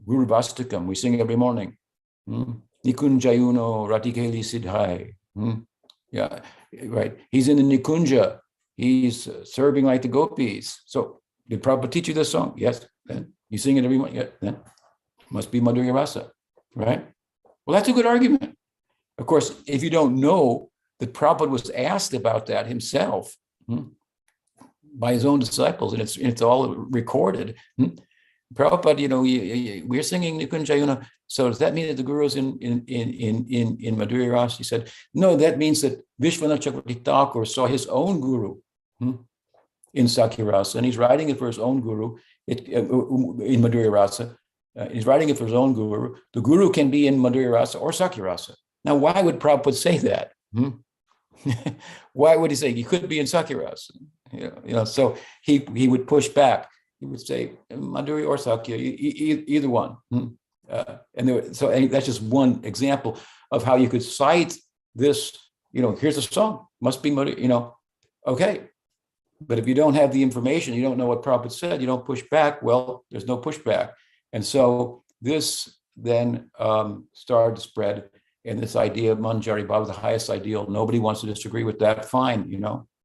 Speaker 1: Guru Vastakam, we sing every morning. Nikunjayuno Ratikeli Siddhai. Yeah, right. He's in the Nikunja. He's serving like the gopis. So did Prabhupada teach you this song? Yes. Then you sing it every morning. Yeah. Then must be madhurya-rasa, right? Well, that's a good argument. Of course, if you don't know that Prabhupada was asked about that himself by his own disciples, and it's all recorded. Prabhupada, we're singing Nikunjayuna. So does that mean that the Guru is in madhurya-rasa? He said, no, that means that Vishwanath Chakravarti Thakur saw his own Guru in Sakyarasa, and he's writing it for his own Guru in madhurya-rasa. He's writing it for his own Guru. The Guru can be in madhurya-rasa or Sakyarasa. Now, why would Prabhupada say that? Why would he say he could be in Sakyarasa? So he would push back. He would say Madhurya or Sakya, either one. So that's just one example of how you could cite this. Here's a song, must be Madhurya. Okay, but if you don't have the information, you don't know what Prabhupada said, you don't push back. Well, there's no pushback, and so this then started to spread. And this idea of Manjari Bhava, the highest ideal, nobody wants to disagree with that. Fine,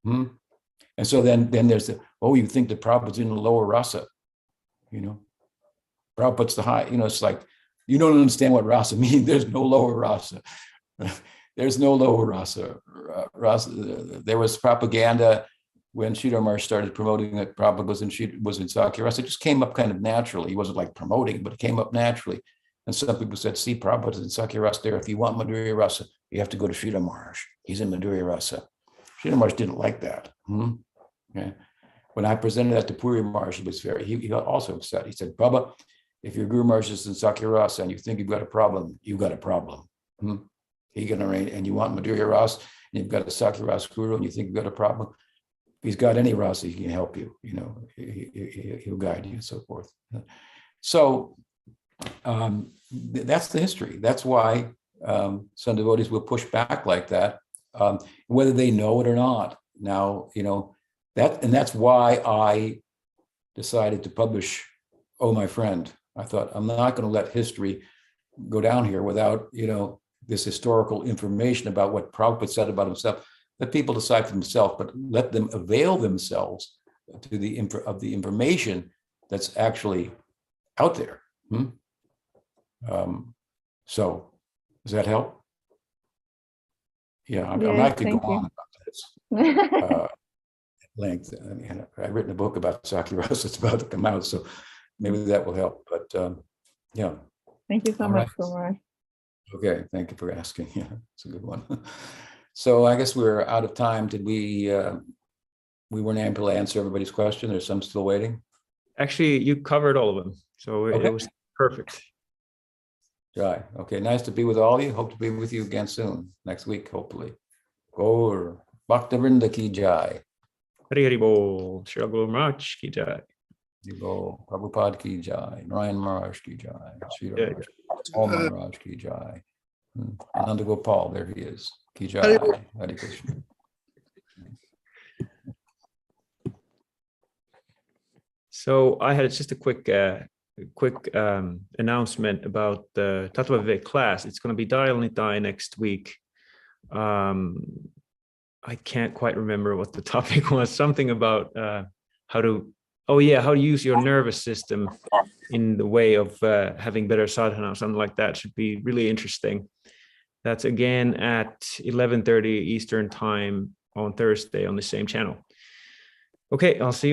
Speaker 1: And so then there's you think that Prabhupada's in the lower rasa, Prabhupada's the high, it's like, you don't understand what rasa means. There's no lower rasa. There's no lower rasa. There was propaganda when Sridhar Marsh started promoting that Prabhupada was in Sakyarasa. It just came up kind of naturally. He wasn't like promoting, but it came up naturally. And some people said, see, Prabhupada is in Sakyarasa there. If you want madhurya-rasa, you have to go to Sridhar Marsh. He's in madhurya-rasa. Sridhar Marsh didn't like that. Okay. When I presented that to Puri Marsh, he got also upset. He said, Baba, if your Guru Marsh is in Sakyarasa and you think you've got a problem, you've got a problem. He can arrange, and you want madhurya-rasa, and you've got a Sakyarasa Guru, and you think you've got a problem. If he's got any rasa, he can help you. He'll guide you and so forth. So That's the history. That's why some devotees will push back like that, whether they know it or not. Now, that's why I decided to publish Oh My Friend. I thought, I'm not going to let history go down here without, this historical information about what Prabhupada said about himself. Let people decide for themselves, but let them avail themselves to the information that's actually out there. So does that help? Yeah, I mean, I could go on about this length. I mean, I've written a book about madhurya-rasa. It's about to come out, so maybe that will help. But yeah.
Speaker 4: Thank you so much, Kumar.
Speaker 1: Okay, thank you for asking. Yeah, it's a good one. So I guess we're out of time. Did we weren't able to answer everybody's question? There's some still waiting.
Speaker 2: Actually, you covered all of them, so it was perfect.
Speaker 1: Right. Okay. Nice to be with all of you. Hope to be with you again soon. Next week, hopefully. Gaur Bhaktivinoda ki jai.
Speaker 2: Hari Hari Bol. Srila Guru Maharaj ki jai.
Speaker 1: Prabhupada ki jai. Narayan Maharaj ki jai. Srila Maharaj ki jai. Ananda Gopal, there he is. Ki jai. Hare Krishna.
Speaker 2: So I had just a quick announcement about the Tattva Vivek class. It's going to be Dayal Nitai next week. I can't quite remember what the topic was. Something about how to use your nervous system in the way of having better sadhana or something like that. Should be really interesting. That's again at 11:30 Eastern time on Thursday on the same channel. Okay, I'll see you.